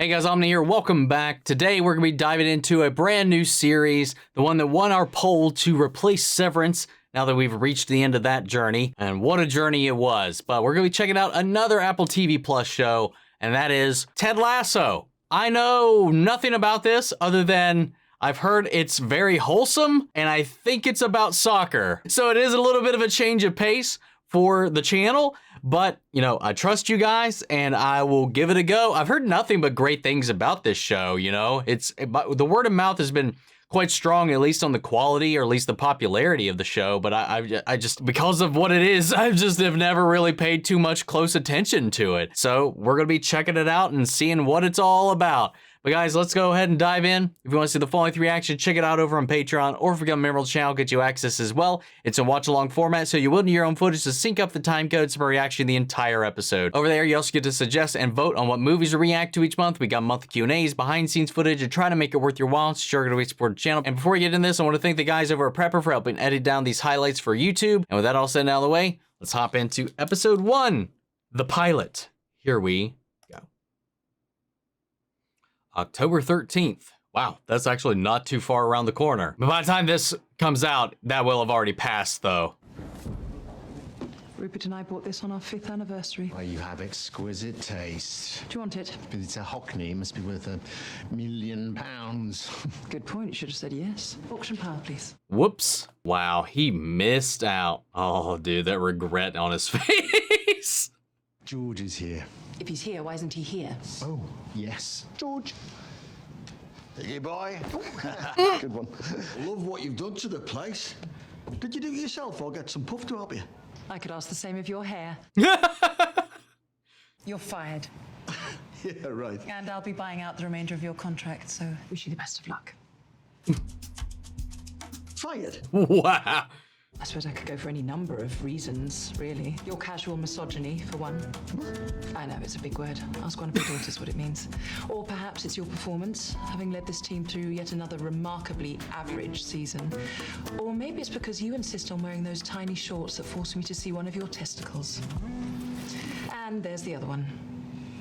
Hey guys, Omni here. Welcome back. Today we're going to be diving into a brand new series, the one that won our poll to replace Severance now that we've reached the end of that journey. And what a journey it was. But we're going to be checking out another Apple TV Plus show, and that is Ted Lasso. I know nothing about this other than I've heard it's very wholesome, and I think it's about soccer. So it is a little bit of a change of pace for the channel, but you know, I trust you guys and I will give it a go. I've heard nothing but great things about this show. You know, the word of mouth has been quite strong, at least on the quality or at least the popularity of the show. But I just, because of what it is, I just have never really paid too much close attention to it. So we're gonna be checking it out and seeing what it's all about. But guys, let's go ahead and dive in. If you want to see the full length reaction, check it out over on Patreon, or if you become a member of the channel, get you access as well. It's a watch-along format, so you will need your own footage to sync up the time codes for reaction the entire episode. Over there, you also get to suggest and vote on what movies to react to each month. We got monthly Q&As, behind-the-scenes footage, and try to make it worth your while. So sure to support the channel. And before we get into this, I want to thank the guys over at Prepper for helping edit down these highlights for YouTube. And with that all said and out of the way, let's hop into episode 1, the pilot. Here we go. October 13th. Wow, that's actually not too far around the corner. But by the time this comes out, that will have already passed, though. Rupert and I bought this on our 5th anniversary. Well, you have exquisite taste. Do you want it? But it's a Hockney, it must be worth £1 million. Good point, you should have said yes. Auction pile, please. Whoops. Wow, he missed out. Oh, dude, that regret on his face. George is here. If he's here, why isn't he here? Oh, yes. George. Hey, boy. Good one. Love what you've done to the place. Did you do it yourself or get some puff to help you? I could ask the same of your hair. You're fired. Yeah, right. And I'll be buying out the remainder of your contract, so wish you the best of luck. Fired? Wow. I suppose I could go for any number of reasons, really. Your casual misogyny, for one. I know, it's a big word. Ask one of your daughters what it means. Or perhaps it's your performance, having led this team through yet another remarkably average season. Or maybe it's because you insist on wearing those tiny shorts that force me to see one of your testicles. And there's the other one.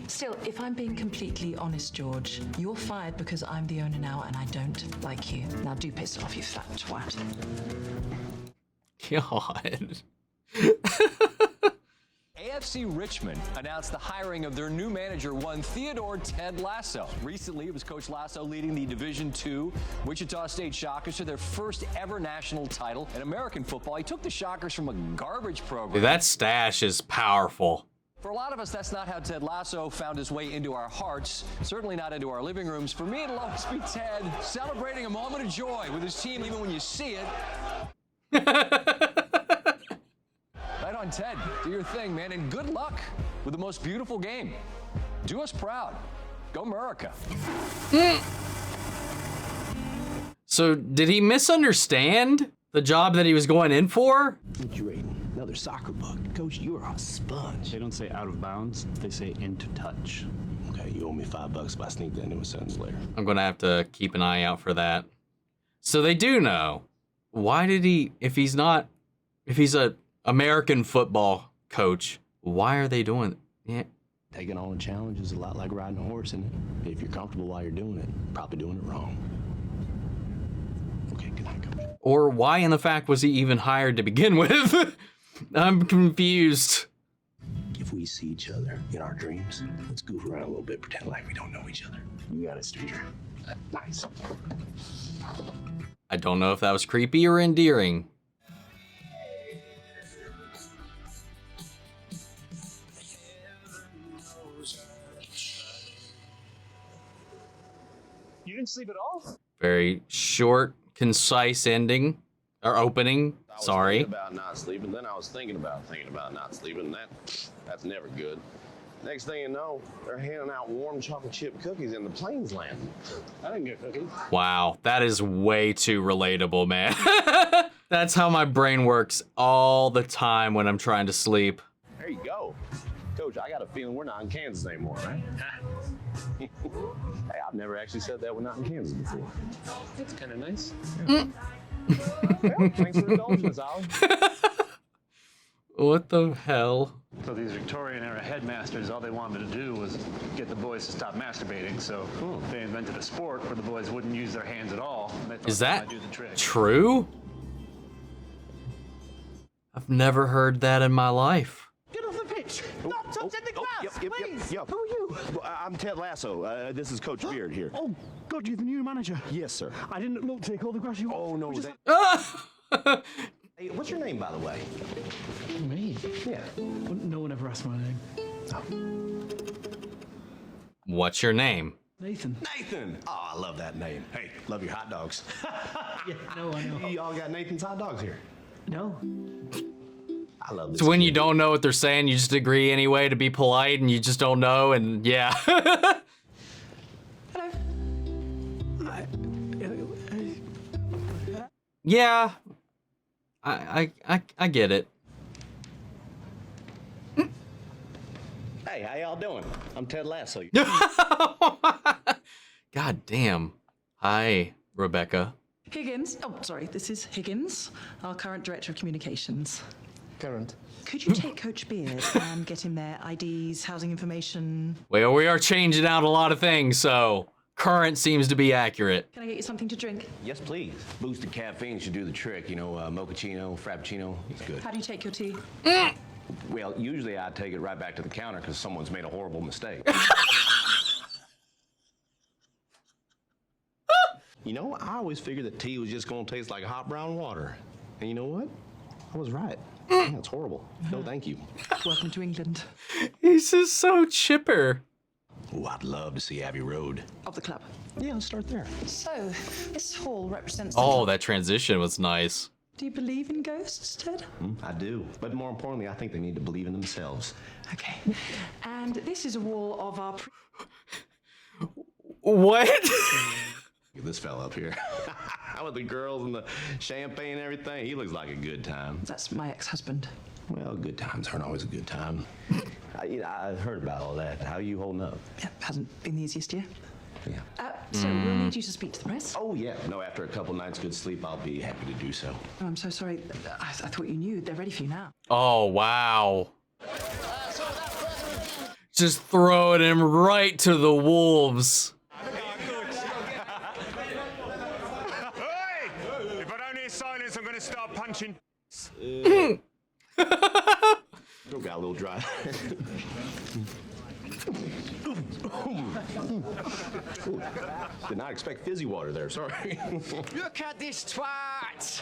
Still, if I'm being completely honest, George, you're fired because I'm the owner now and I don't like you. Now do piss off, you fat twat. God. AFC Richmond announced the hiring of their new manager, one Theodore Ted Lasso. Recently, it was Coach Lasso leading the Division II Wichita State Shockers to their first ever national title in American football. He took the Shockers from a garbage program. Dude, that stash is powerful. For a lot of us, that's not how Ted Lasso found his way into our hearts, certainly not into our living rooms. For me, it'll always be Ted celebrating a moment of joy with his team, even when you see it. Right on, Ted. Do your thing, man, and good luck with the most beautiful game. Do us proud. Go America. So did he misunderstand the job that he was going in for? What you rating? Another soccer bug. Coach, you're a sponge. They don't say out of bounds, they say into touch. Okay, you owe me $5 if I sneak that into a sentence later. I'm gonna have to keep an eye out for that. So they do know. Why did he, if he's a American football coach, why are they doing it? Yeah. Taking on a challenge is a lot like riding a horse, isn't it? If you're comfortable while you're doing it, probably doing it wrong. Okay, good night, Coach. Or why in the fact was he even hired to begin with? I'm confused. If we see each other in our dreams, let's goof around a little bit, pretend like we don't know each other. You got it, stranger. Nice. I don't know if that was creepy or endearing. You didn't sleep at all? Very short, concise ending, or opening, sorry. I was thinking about not sleeping, then I was thinking about not sleeping. That's never good. Next thing you know, they're handing out warm chocolate chip cookies in the planes landing. I didn't get cookies. Wow, that is way too relatable, man. That's how my brain works all the time when I'm trying to sleep. There you go. Coach, I got a feeling we're not in Kansas anymore, right? Hey, I've never actually said that we're not in Kansas before. That's kind of nice. Well, thanks for indulging us, Ollie. What the hell? So these Victorian-era headmasters, all they wanted to do was get the boys to stop masturbating. So they invented a sport where the boys wouldn't use their hands at all. And they thought Is they that might do the trick. true? I've never heard that in my life. Get off the pitch. Not touching the grass, please. Who are you? I'm Ted Lasso. This is Coach Beard here. Oh, God, you're the new manager. Yes, sir. I didn't look to take all the grass you Oh, no. Ah! Hey, what's your name, by the way? Me? Yeah. No one ever asked my name. What's your name? Nathan. Nathan. Oh, I love that name. Hey, love your hot dogs. Yeah, no, I know. You all got Nathan's hot dogs here. No. I love this. So when you kid. don't know what they're saying, you just agree anyway to be polite, and you just don't know, and yeah. Hello. Yeah. I get it. Hey, how y'all doing? I'm Ted Lasso. God damn. Hi, Rebecca. Higgins. Oh, sorry. This is Higgins, our current director of communications. Current. Could you take Coach Beard and get him their IDs, housing information? Well, we are changing out a lot of things, so current seems to be accurate. Can I get you something to drink? Yes, please. Boosted caffeine should do the trick. You know, mochaccino, frappuccino, it's good. How do you take your tea? Well, usually I take it right back to the counter because someone's made a horrible mistake. You know, I always figured that tea was just going to taste like hot brown water. And you know what? I was right. Yeah, it's horrible. No, thank you. Welcome to England. He's just so chipper. Oh, I'd love to see Abbey Road. Of the club. Yeah, let's start there. So, this hall represents... Oh, that transition was nice. Do you believe in ghosts, Ted? I do. But more importantly, I think they need to believe in themselves. Okay. And this is a wall of our... What? Look at this fella up here. With the girls and the champagne and everything. He looks like a good time. That's my ex-husband. Well, good times aren't always a good time. I heard about all that. How are you holding up? Yeah, hasn't been the easiest year. Yeah. So we'll need you to speak to the press. Oh, yeah. No, after a couple nights good sleep, I'll be happy to do so. Oh, I'm so sorry. I thought you knew. They're ready for you now. Oh, wow. Just throwing him right to the wolves. If I don't hear silence, I'm going to start punching. Still got a little dry. Did not expect fizzy water there, sorry. Look at this twat!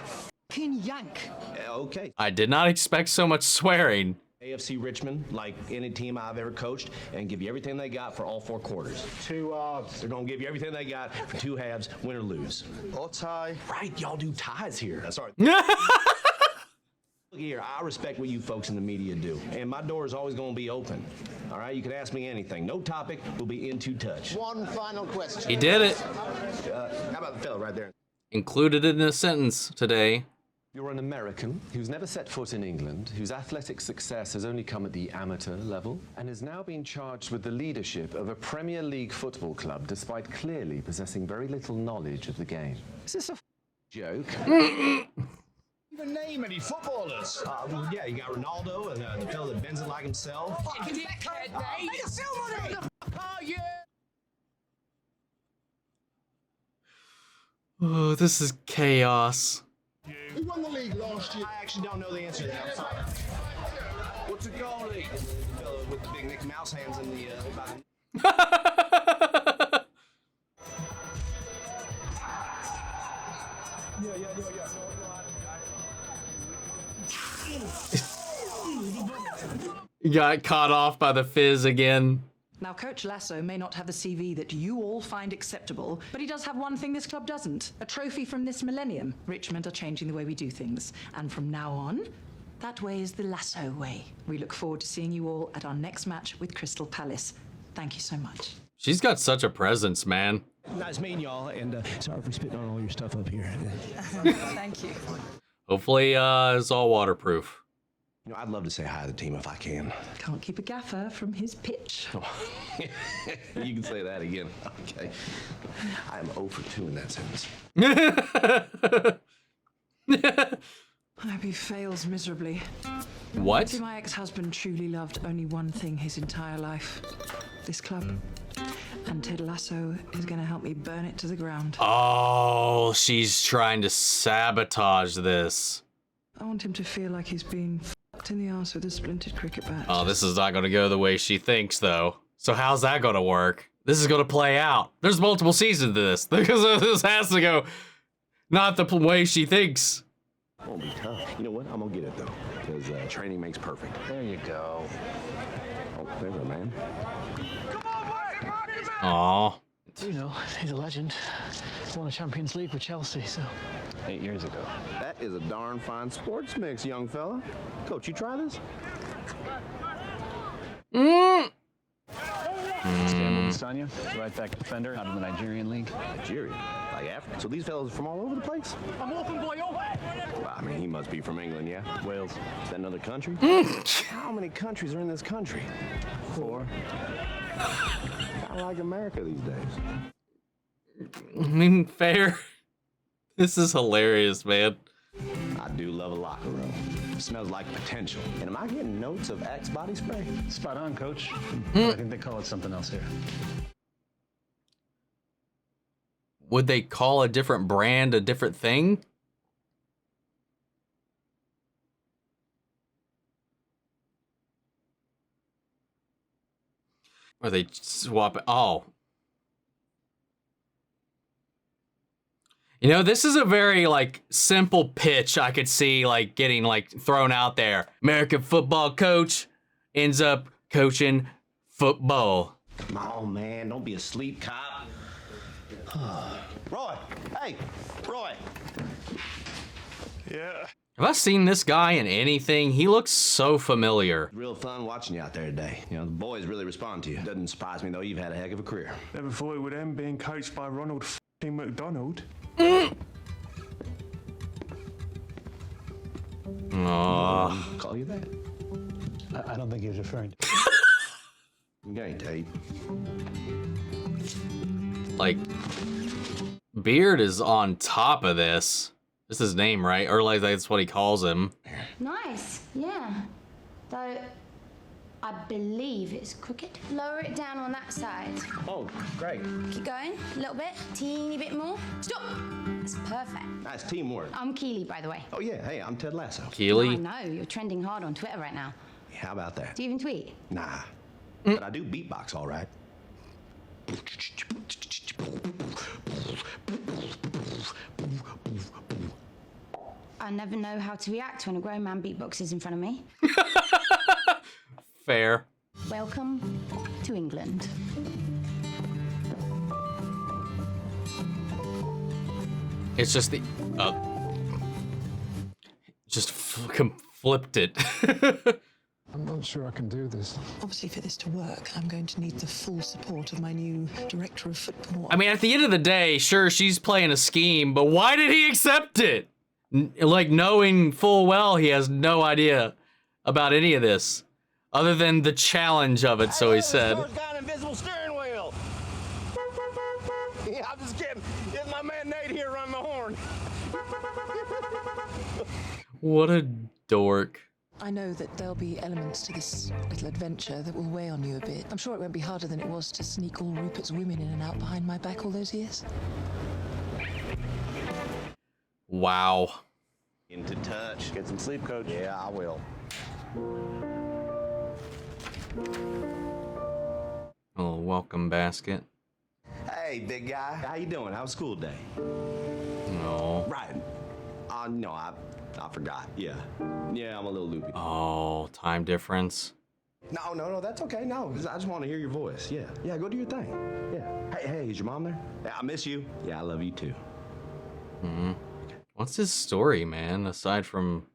Fucking yank. Okay. I did not expect so much swearing. AFC Richmond, like any team I've ever coached, and give you everything they got for all 4 quarters. 2 halves. They're gonna give you everything they got for 2 halves, win or lose. Or tie. Right, y'all do ties here. That's all right. Look here, I respect what you folks in the media do, and my door is always gonna be open. All right, you can ask me anything. No topic will be into touch. One final question. He did it. How about the fella right there? Included it in a sentence today. You're an American who's never set foot in England, whose athletic success has only come at the amateur level, and has now been charged with the leadership of a Premier League football club, despite clearly possessing very little knowledge of the game. Is this a joke? Even name any footballers? Well, yeah, you got Ronaldo and the fella that bends it like himself. Fucking dickhead, mate! Make a film on it! Oh, yeah! Oh, this is chaos. Who won the league last year? I actually don't know the answer to that. I'm sorry. What's a goalie? The fella with the big Mickey Mouse hands in the You got caught off by the fizz again. Now, Coach Lasso may not have the CV that you all find acceptable, but he does have one thing this club doesn't. A trophy from this millennium. Richmond are changing the way we do things. And from now on, that way is the Lasso way. We look forward to seeing you all at our next match with Crystal Palace. Thank you so much. She's got such a presence, man. Nice meeting y'all, and sorry for spitting on all your stuff up here. Thank you. Hopefully, it's all waterproof. You know, I'd love to say hi to the team if I can. Can't keep a gaffer from his pitch. You can say that again. Okay. I'm 0 for 2 in that sentence. I hope he fails miserably. What? See, my ex-husband truly loved only one thing his entire life. This club. And Ted Lasso is going to help me burn it to the ground. Oh, she's trying to sabotage this. I want him to feel like he's been f***ed in the arse with a splintered cricket bat. Oh, this is not going to go the way she thinks, though. So how's that going to work? This is going to play out. There's multiple seasons to this. Because this has to go not the way she thinks. Won't be tough. You know what? I'm gonna get it though, because training makes perfect. There you go. Oh, there we go, man. Aw. You know, he's a legend. Won a Champions League with Chelsea, so 8 years ago. That is a darn fine sports mix, young fella. Coach, you try this? Istanbul Sanya, right back defender out of the Nigerian league. Nigeria, like Africa. So these fellas are from all over the place? I'm open, boy. Well, I mean, he must be from England, yeah? Wales. Is that another country? How many countries are in this country? 4. Kind of like America these days. I mean, fair. This is hilarious, man. I do love a locker room. It smells like potential. And am I getting notes of Axe body spray? Spot on, coach. I think they call it something else here. Would they call a different brand a different thing? Or they swap it? Oh. You know, this is a very, like, simple pitch I could see, like, getting, like, thrown out there. American football coach ends up coaching football. Come on, man. Don't be a sleep cop. Roy! Hey! Roy! Yeah. Have I seen this guy in anything? He looks so familiar. Real fun watching you out there today. You know, the boys really respond to you. Doesn't surprise me, though. You've had a heck of a career. Never thought it would end being coached by Ronald f***ing McDonald. Aww. Call you that? I don't think he was referring to. Okay, Tate. Like, Beard is on top of this. This is his name, right? Or like that's what he calls him. Nice, yeah. Though, I believe it's crooked. Lower it down on that side. Oh, great. Keep going, a little bit, teeny bit more. Stop! That's perfect. Nice teamwork. I'm Keeley, by the way. Oh, yeah. Hey, I'm Ted Lasso. Keeley? I know, you're trending hard on Twitter right now. How about that? Do you even tweet? Nah. But I do beatbox, all right. I never know how to react when a grown man beatboxes in front of me. Fair. Welcome to England. It's just the just flipped it. I'm not sure I can do this. Obviously, for this to work, I'm going to need the full support of my new director of football. I mean, at the end of the day, sure, she's playing a scheme, but why did he accept it? Like, knowing full well he has no idea about any of this, other than the challenge of it, so he said. Got an invisible steering wheel. Yeah, I'm just kidding. It's my man Nate here running the horn. What a dork. I know that there'll be elements to this little adventure that will weigh on you a bit. I'm sure it won't be harder than it was to sneak all Rupert's women in and out behind my back all those years. Wow. Into touch. Get some sleep, coach. Yeah, I will. A little welcome basket. Hey, big guy. How you doing? How was school day? No. Right. No, I forgot. Yeah. Yeah, I'm a little loopy. Oh, time difference. No, that's okay. No, I just want to hear your voice. Yeah. Yeah, go do your thing. Yeah. Hey, is your mom there? Yeah, I miss you. Yeah, I love you too. Hmm. What's his story, man, aside from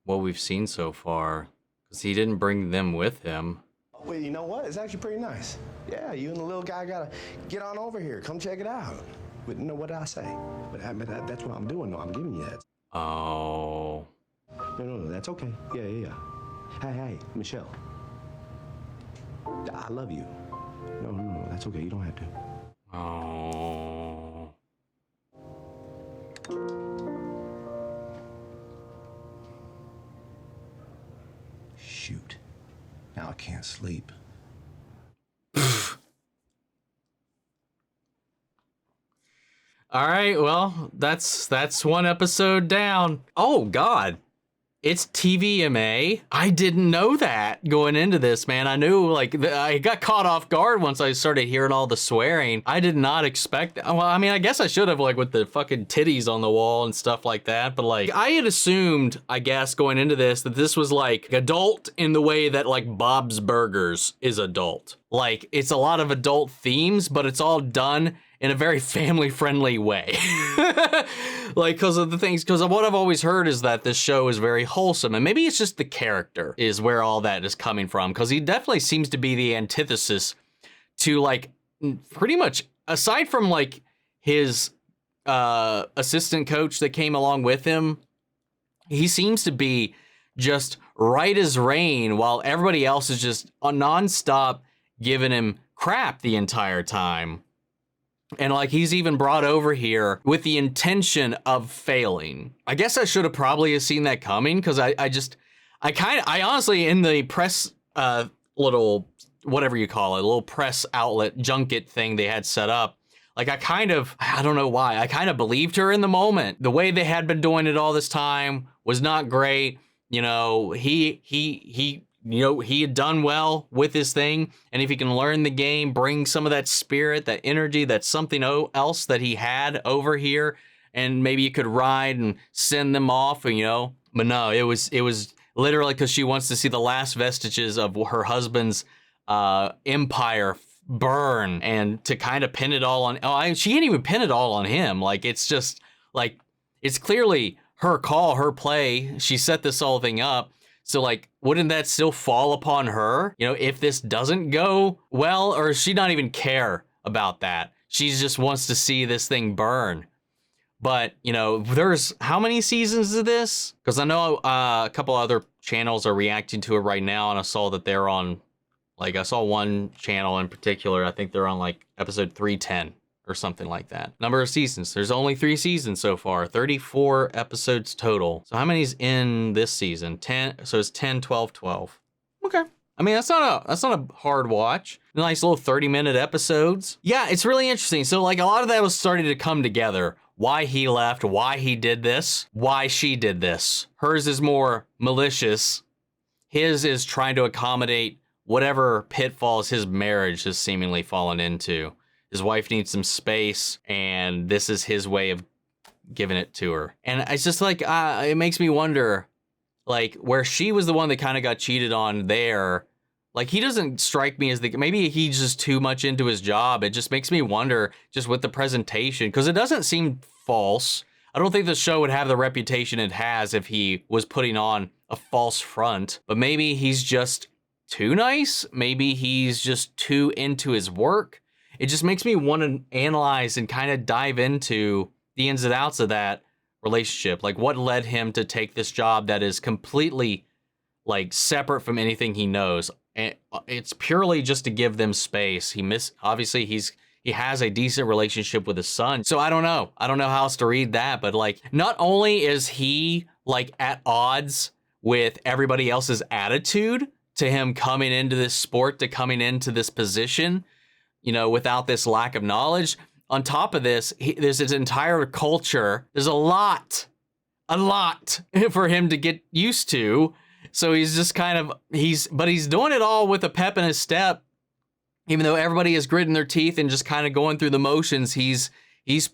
what we've seen so far? Because he didn't bring them with him. Well, you know what? It's actually pretty nice. Yeah, you and the little guy gotta get on over here. Come check it out. But you know what did I say? But that's what I'm doing. No, I'm giving you that. Oh. No, that's okay. Yeah. Hey, Michelle. I love you. No, that's okay. You don't have to. Oh. can't sleep. All right, well, that's one episode down. Oh, God. It's TVMA. I didn't know that going into this, man. I knew, like, I got caught off guard once I started hearing all the swearing. I did not expect that. Well, I mean, I guess I should have, like, with the fucking titties on the wall and stuff like that. But, like, I had assumed, I guess, going into this, that this was, like, adult in the way that, like, Bob's Burgers is adult. Like, it's a lot of adult themes, but it's all done in a very family-friendly way. Like, because of what I've always heard is that this show is very wholesome, and maybe it's just the character is where all that is coming from, because he definitely seems to be the antithesis to, like, pretty much, aside from, like, his assistant coach that came along with him, he seems to be just right as rain, while everybody else is just nonstop giving him crap the entire time. And, like, he's even brought over here with the intention of failing. I guess I should have probably seen that coming, because I honestly, in the press, little, whatever you call it, little press outlet junket thing they had set up, like, I don't know why, I kind of believed her in the moment. The way they had been doing it all this time was not great. You know, he had done well with his thing, and if he can learn the game, bring some of that spirit, that energy, that's something else that he had over here, and maybe you could ride and send them off, you know. But no, it was literally because she wants to see the last vestiges of her husband's empire burn, and to kind of pin it all on. She can't even pin it all on him. Like, it's just like, it's clearly her call, her play. She set this whole thing up. So, like, wouldn't that still fall upon her, you know, if this doesn't go well? Or does she not even care about that? She just wants to see this thing burn. But, you know, there's how many seasons of this? Because I know a couple other channels are reacting to it right now, and I saw that they're on, like, I saw one channel in particular, I think they're on, like, episode 310 or something like that. Number of seasons. There's only 3 seasons so far, 34 episodes total. So how many's in this season? 10. So it's 10, 12, 12. Okay. I mean, that's not a hard watch. Nice little 30-minute episodes. Yeah, it's really interesting. So, like, a lot of that was starting to come together. Why he left, why he did this, why she did this. Hers is more malicious. His is trying to accommodate whatever pitfalls his marriage has seemingly fallen into. His wife needs some space, and this is his way of giving it to her. And it's just like, it makes me wonder, like, where she was the one that kind of got cheated on there, like, he doesn't strike me as maybe he's just too much into his job. It just makes me wonder, just with the presentation, because it doesn't seem false. I don't think the show would have the reputation it has if he was putting on a false front, but maybe he's just too nice. Maybe he's just too into his work. It just makes me want to analyze and kind of dive into the ins and outs of that relationship. Like, what led him to take this job that is completely, like, separate from anything he knows. And it's purely just to give them space. Obviously he has a decent relationship with his son. So I don't know how else to read that, but, like, not only is he, like, at odds with everybody else's attitude to him coming into this sport, to coming into this position, you know, without this lack of knowledge. On top of this, there's his entire culture. There's a lot for him to get used to. So he's just kind of, he's doing it all with a pep in his step. Even though everybody is gritting their teeth and just kind of going through the motions, he's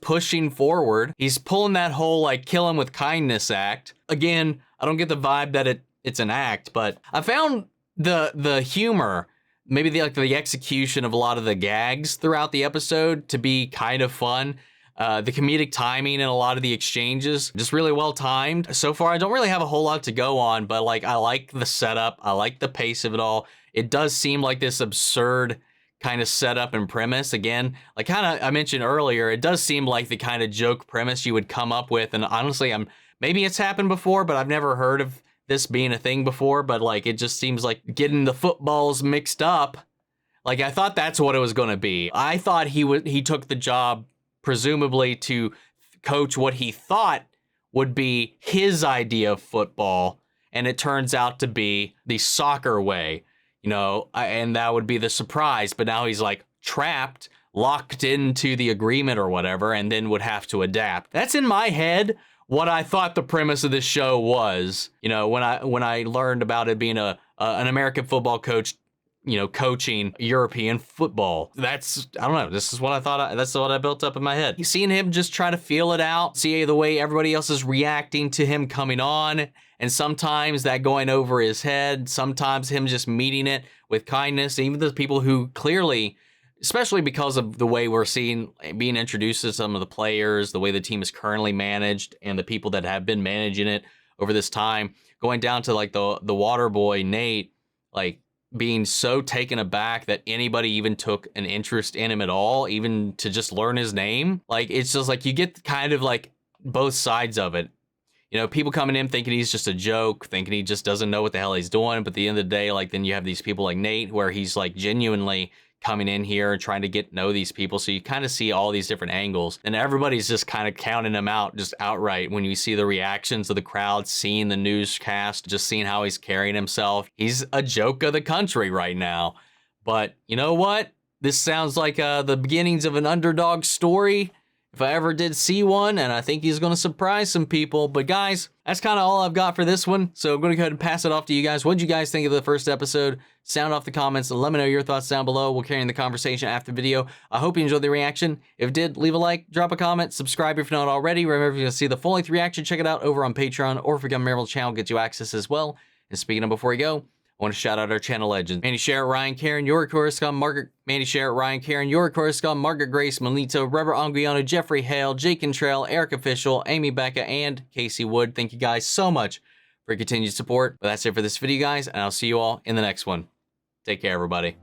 pushing forward. He's pulling that whole, like, kill him with kindness act. Again, I don't get the vibe that it's an act, but I found the humor, maybe the execution of a lot of the gags throughout the episode to be kind of fun. The comedic timing and a lot of the exchanges, just really well timed. So far, I don't really have a whole lot to go on, but, like, I like the setup. I like the pace of it all. It does seem like this absurd kind of setup and premise. Again, like, kind of I mentioned earlier, it does seem like the kind of joke premise you would come up with. And honestly, maybe it's happened before, but I've never heard of this being a thing before. But, like, it just seems like getting the footballs mixed up. Like, I thought that's what it was going to be. I thought he took the job presumably to coach what he thought would be his idea of football, and it turns out to be the soccer way. you know, and that would be the surprise. But now he's like trapped, locked into the agreement or whatever, and then would have to adapt. That's in my head what I thought the premise of this show was. You know, when I learned about it being an American football coach, you know, coaching European football. That's, I don't know, this is what I thought, that's what I built up in my head. You seeing him just try to feel it out, see the way everybody else is reacting to him coming on, and sometimes that going over his head, sometimes him just meeting it with kindness, even the people who clearly, especially because of the way we're seeing being introduced to some of the players, the way the team is currently managed, and the people that have been managing it over this time, going down to like the water boy, Nate, like being so taken aback that anybody even took an interest in him at all, even to just learn his name. Like, it's just like you get kind of like both sides of it. You know, people coming in thinking he's just a joke, thinking he just doesn't know what the hell he's doing. But at the end of the day, like, then you have these people like Nate, where he's like genuinely coming in here and trying to get to know these people. So you kind of see all these different angles, and everybody's just kind of counting him out just outright when you see the reactions of the crowd, seeing the newscast, just seeing how he's carrying himself. He's a joke of the country right now. But you know what? This sounds like the beginnings of an underdog story, if I ever did see one, and I think he's going to surprise some people. But guys, that's kind of all I've got for this one. So I'm going to go ahead and pass it off to you guys. What did you guys think of the first episode? Sound off the comments and let me know your thoughts down below. We'll carry on the conversation after the video. I hope you enjoyed the reaction. If you did, leave a like, drop a comment, subscribe if you're not already. Remember, if you want to see the full-length reaction, check it out over on Patreon, or if you become a member of the channel, get you access as well. And speaking of before you go, I want to shout out our channel legends. Mandy Sharrett, Ryan Karen, Yori Coruscant, Margaret, Mandy Sharrett, Ryan Karen, Yori Coruscant, Margaret Grace, Melito, Robert Anguiano, Jeffrey Hale, Jake Cantrell, Eric Official, Amy Becca, and Casey Wood. Thank you guys so much for your continued support. But that's it for this video, guys, and I'll see you all in the next one. Take care, everybody.